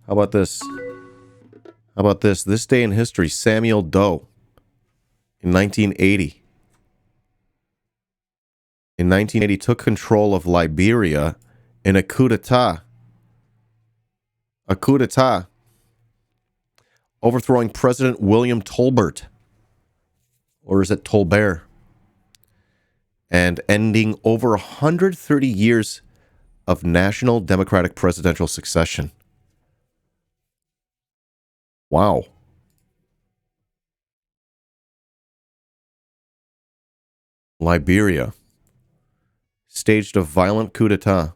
How about this? How about this? This day in history, Samuel Doe in 1980. In 1980, took control of Liberia in a coup d'etat. A coup d'etat. Overthrowing President William Tolbert. Or is it Tolbert? And ending over 130 years of national democratic presidential succession. Wow. Liberia staged a violent coup d'etat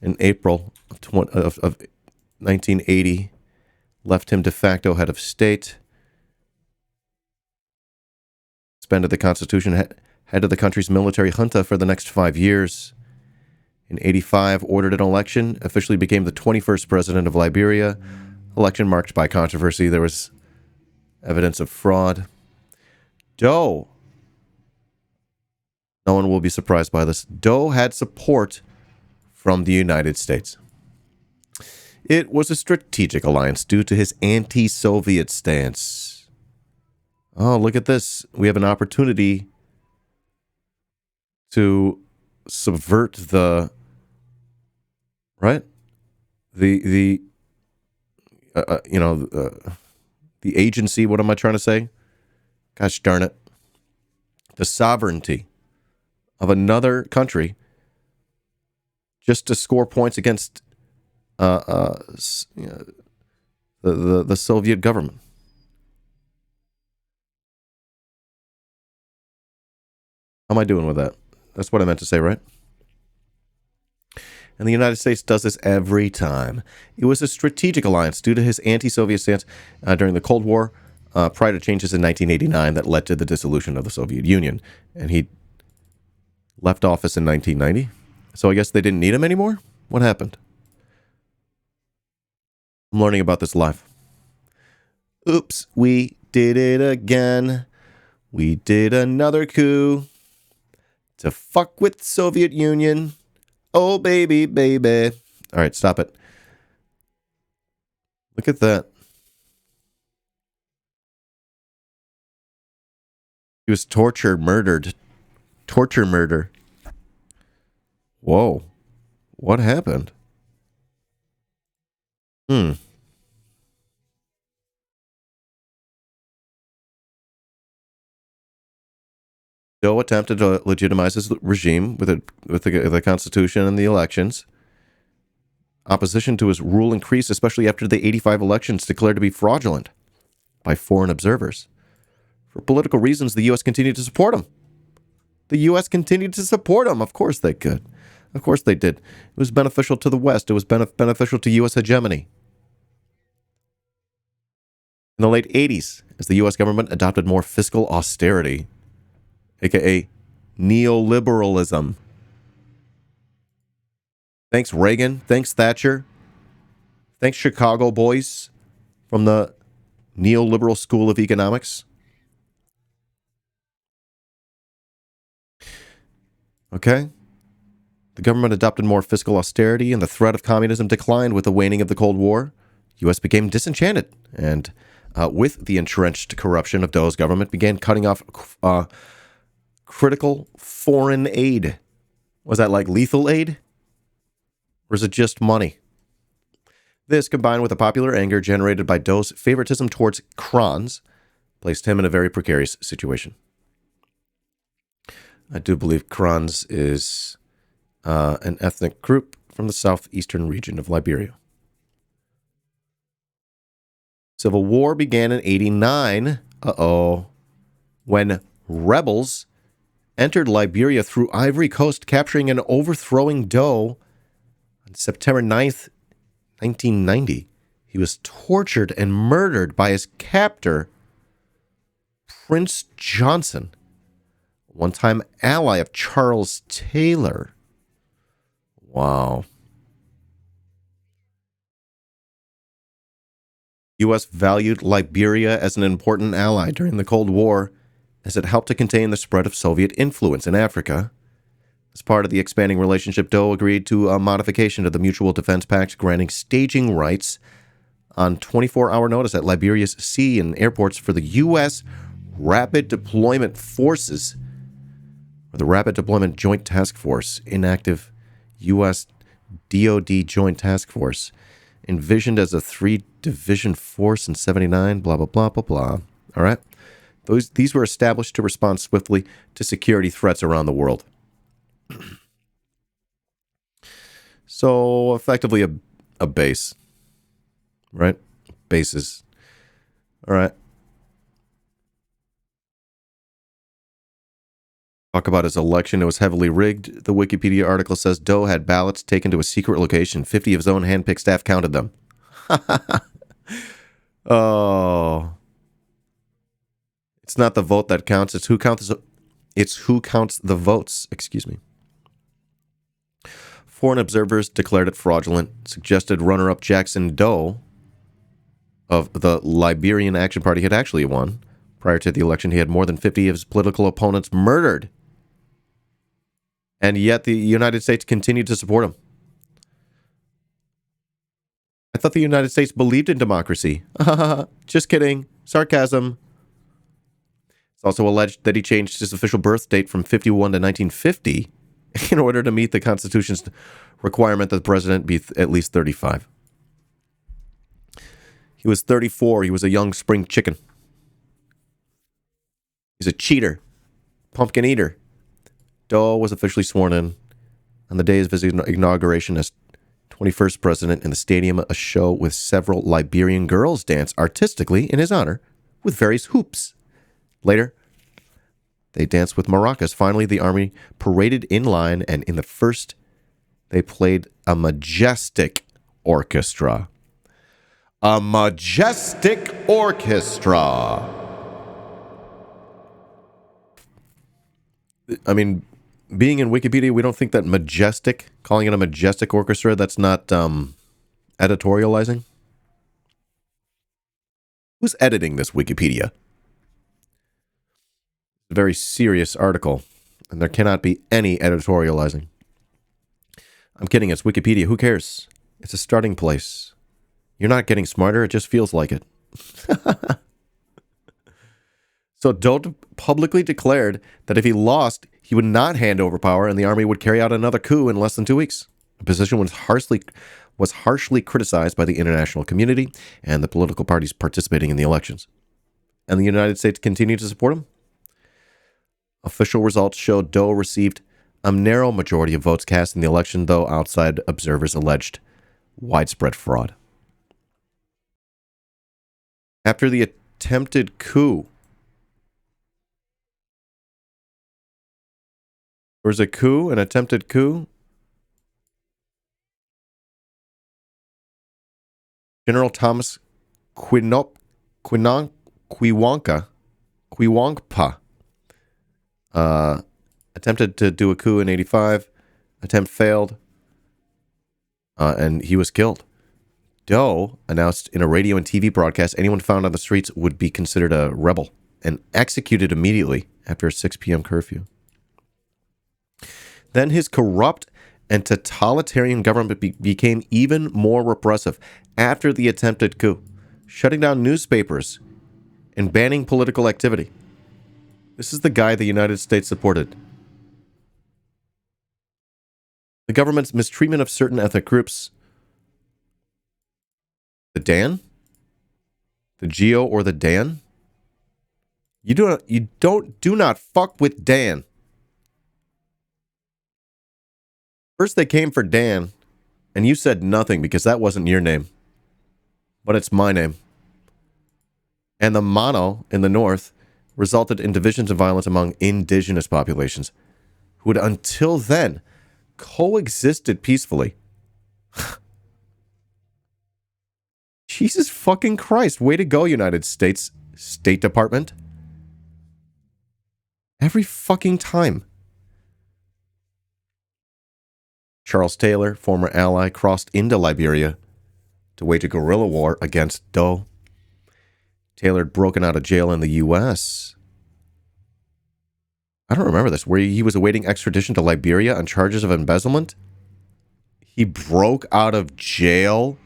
in April of 1980, left him de facto head of state, suspended the constitution, head of the country's military junta for the next 5 years. In 85, ordered an election, officially became the 21st president of Liberia. Election marked by controversy. There was evidence of fraud. Doe, no one will be surprised by this, Doe had support from the United States. It was a strategic alliance due to his anti-Soviet stance. Oh, look at this. We have an opportunity to subvert the, right? The agency, what am I trying to say? Gosh darn it. The sovereignty of another country just to score points against the Soviet government. How am I doing with that? That's what I meant to say, right? And the United States does this every time. It was a strategic alliance due to his anti-Soviet stance during the Cold War, prior to changes in 1989 that led to the dissolution of the Soviet Union. And he left office in 1990. So I guess they didn't need him anymore? What happened? I'm learning about this live. Oops, we did it again. We did another coup to fuck with Soviet Union. Oh, baby, baby. All right, stop it. Look at that. He was murdered. Torture murder. Whoa. What happened? Doe attempted to legitimize his regime with the Constitution and the elections. Opposition to his rule increased, especially after the 85 elections declared to be fraudulent by foreign observers. For political reasons, the U.S. continued to support him. The U.S. continued to support him. Of course they could. Of course they did. It was beneficial to the West. It was beneficial to U.S. hegemony. In the late 80s, as the U.S. government adopted more fiscal austerity, aka neoliberalism. Thanks, Reagan. Thanks, Thatcher. Thanks, Chicago boys from the neoliberal school of economics. Okay? The government adopted more fiscal austerity, and the threat of communism declined with the waning of the Cold War. The U.S. became disenchanted, and with the entrenched corruption of Doe's government, began cutting off critical foreign aid. Was that like lethal aid? Or is it just money? This, combined with the popular anger generated by Doe's favoritism towards Krans, placed him in a very precarious situation. I do believe Krans is an ethnic group from the southeastern region of Liberia. Civil War began in 89, when rebels entered Liberia through Ivory Coast, capturing and overthrowing Doe on September 9th, 1990. He was tortured and murdered by his captor, Prince Johnson, a one-time ally of Charles Taylor. Wow. U.S. valued Liberia as an important ally during the Cold War, as it helped to contain the spread of Soviet influence in Africa. As part of the expanding relationship, Doe agreed to a modification of the Mutual Defense Pact, granting staging rights on 24-hour notice at Liberia's sea and airports for the U.S. Rapid Deployment Forces, or the Rapid Deployment Joint Task Force, inactive U.S. DoD Joint Task Force, envisioned as a 3-division force in 79, blah, blah, blah, blah, blah. All right? These were established to respond swiftly to security threats around the world. So, effectively a base. Right? Bases. All right. Talk about his election. It was heavily rigged. The Wikipedia article says Doe had ballots taken to a secret location. 50 of his own handpicked staff counted them. Oh. It's not the vote that counts. It's who counts the votes. Excuse me. Foreign observers declared it fraudulent. Suggested runner-up Jackson Doe of the Liberian Action Party had actually won. Prior to the election, he had more than 50 of his political opponents murdered. And yet the United States continued to support him. I thought the United States believed in democracy. Just kidding. Sarcasm. It's also alleged that he changed his official birth date from 51 to 1950 in order to meet the Constitution's requirement that the president be at least 35. He was 34. He was a young spring chicken. He's a cheater. Pumpkin eater. Doe was officially sworn in on the day of his inauguration as 21st president in the stadium. A show with several Liberian girls dance artistically in his honor with various hoops. Later, they danced with maracas. Finally, the army paraded in line, and in the first, they played a majestic orchestra. A majestic orchestra. I mean, being in Wikipedia, we don't think that majestic, calling it a majestic orchestra, that's not editorializing. Who's editing this Wikipedia? A very serious article, and there cannot be any editorializing. I'm kidding, it's Wikipedia. Who cares? It's a starting place. You're not getting smarter, it just feels like it. So Doe publicly declared that if he lost, he would not hand over power and the army would carry out another coup in less than 2 weeks. The position was harshly criticized by the international community and the political parties participating in the elections. And the United States continued to support him. Official results showed Doe received a narrow majority of votes cast in the election, though outside observers alleged widespread fraud. After the attempted coup, there was a coup, an attempted coup. General Thomas Quiwankpa attempted to do a coup in 85. Attempt failed, and he was killed. Doe announced in a radio and TV broadcast anyone found on the streets would be considered a rebel and executed immediately after a 6 p.m. curfew. Then his corrupt and totalitarian government became even more repressive after the attempted coup, shutting down newspapers and banning political activity. This is the guy the United States supported. The government's mistreatment of certain ethnic groups. The Dan? The Geo or the Dan? You do not fuck with Dan. First they came for Dan, and you said nothing because that wasn't your name. But it's my name. And the mono in the north resulted in divisions and violence among indigenous populations who had until then coexisted peacefully. Jesus fucking Christ. Way to go, United States State Department. Every fucking time. Charles Taylor, former ally, crossed into Liberia to wage a guerrilla war against Doe. Taylor had broken out of jail in the U.S. I don't remember this, where he was awaiting extradition to Liberia on charges of embezzlement. He broke out of jail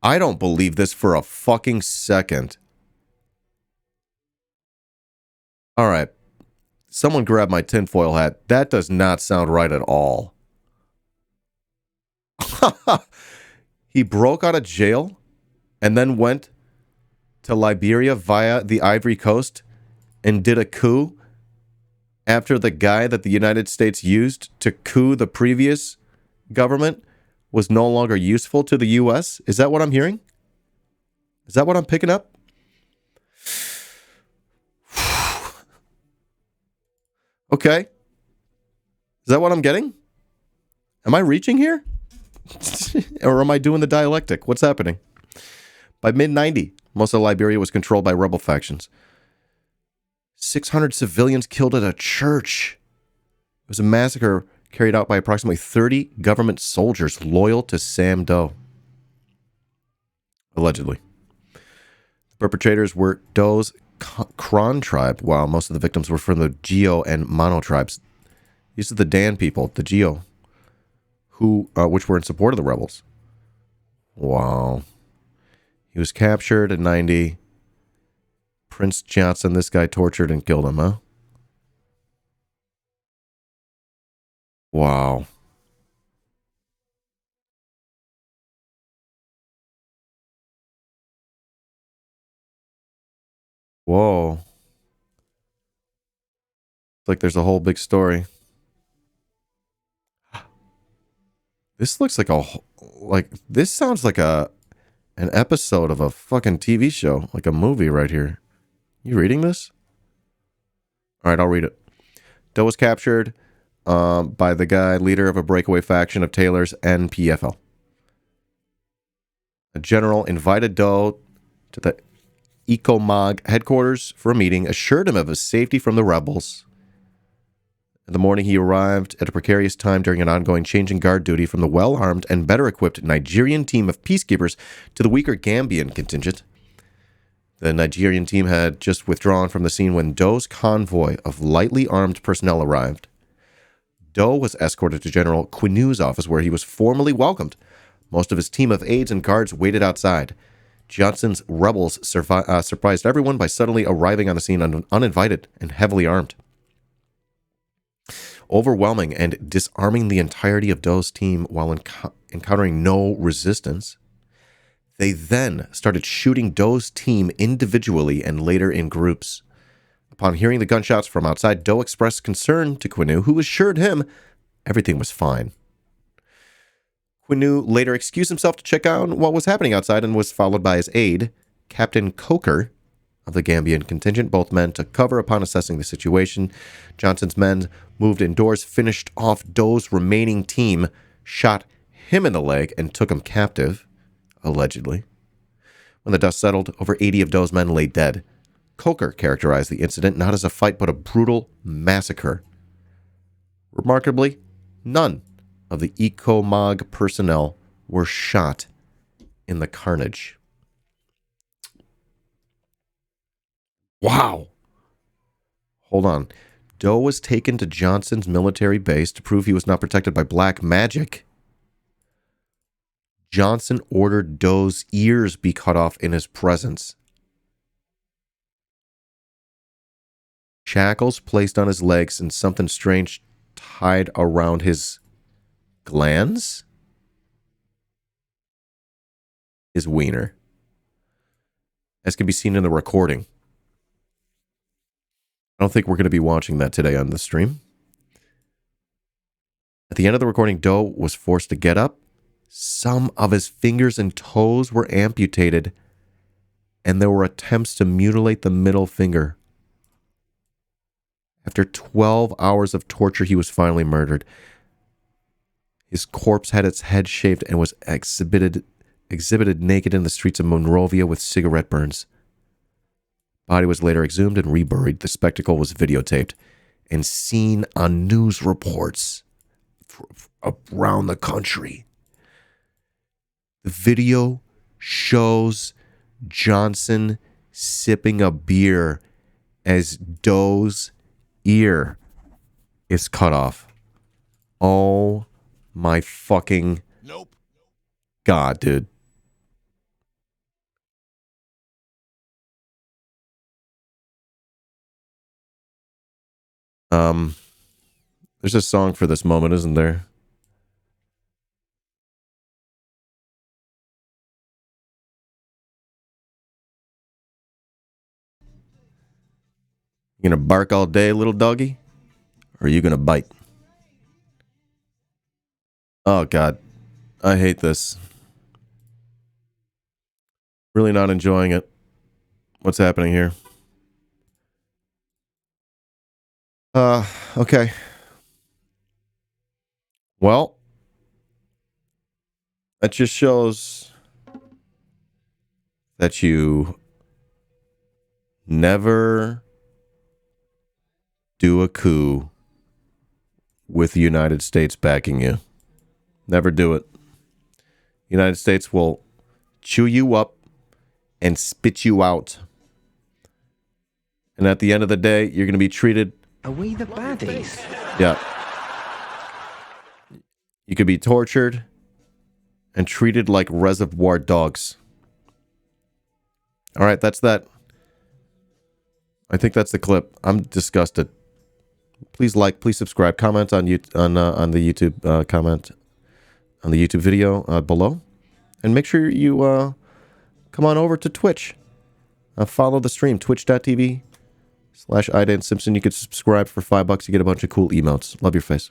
I don't believe this for a fucking second. All right. Someone grab my tinfoil hat. That does not sound right at all. He broke out of jail and then went to Liberia via the Ivory Coast and did a coup after the guy that the United States used to coup the previous government was no longer useful to the U.S.? Is that what I'm hearing? Is that what I'm picking up? Okay. Is that what I'm getting? Am I reaching here? Or am I doing the dialectic? What's happening? By mid-90, most of Liberia was controlled by rebel factions. 600 civilians killed at a church. It was a massacre carried out by approximately 30 government soldiers loyal to Sam Doe. Allegedly. The perpetrators were Doe's Kron tribe, while most of the victims were from the Geo and Mono tribes. These are the Dan people, the Geo, which were in support of the rebels. Wow. He was captured in 90. Prince Johnson, this guy tortured and killed him, huh? Wow. Whoa. It's like there's a whole big story. This looks like this sounds like an episode of a fucking TV show, like a movie right here. You reading this? All right, I'll read it. Doe was captured by the guy, leader of a breakaway faction of Taylor's NPFL. A general invited Doe to the ECOMOG headquarters for a meeting, assured him of his safety from the rebels. In the morning, he arrived at a precarious time during an ongoing changing guard duty from the well-armed and better-equipped Nigerian team of peacekeepers to the weaker Gambian contingent. The Nigerian team had just withdrawn from the scene when Doe's convoy of lightly armed personnel arrived. Doe was escorted to General Quinou's office, where he was formally welcomed. Most of his team of aides and guards waited outside. Johnson's rebels surprised everyone by suddenly arriving on the scene uninvited and heavily armed. Overwhelming and disarming the entirety of Doe's team while encountering no resistance. They then started shooting Doe's team individually and later in groups. Upon hearing the gunshots from outside, Doe expressed concern to Quinou, who assured him everything was fine. Quinou later excused himself to check on what was happening outside and was followed by his aide, Captain Coker, of the Gambian contingent. Both men took cover upon assessing the situation. Johnson's men moved indoors, finished off Doe's remaining team, shot him in the leg, and took him captive, allegedly. When the dust settled, over 80 of Doe's men lay dead. Coker characterized the incident not as a fight, but a brutal massacre. Remarkably, none of the ECOMOG personnel were shot in the carnage. Wow. Hold on. Doe was taken to Johnson's military base to prove he was not protected by black magic. Johnson ordered Doe's ears be cut off in his presence. Shackles placed on his legs and something strange tied around his glands? His wiener. As can be seen in the recording. I don't think we're going to be watching that today on the stream. At the end of the recording, Doe was forced to get up. Some of his fingers and toes were amputated, and there were attempts to mutilate the middle finger. After 12 hours of torture, he was finally murdered. His corpse had its head shaved and was exhibited naked in the streets of Monrovia with cigarette burns. Body was later exhumed and reburied. The spectacle was videotaped and seen on news reports around the country. The video shows Johnson sipping a beer as Doe's ear is cut off. Oh my fucking God, dude. There's a song for this moment, isn't there? You gonna bark all day, little doggy? Or are you gonna bite? Oh, God. I hate this. Really not enjoying it. What's happening here? Okay. Well, that just shows that you never do a coup with the United States backing you. Never do it. United States will chew you up and spit you out. And at the end of the day, you're going to be treated... Are we the baddies? Yeah. You could be tortured and treated like reservoir dogs. All right, that's that. I think that's the clip. I'm disgusted. Please like, please subscribe, comment on the YouTube comment on the YouTube video below, and make sure you come on over to Twitch. Follow the stream, twitch.tv/iDanSimpson. You can subscribe for $5. You get a bunch of cool emotes. Love your face.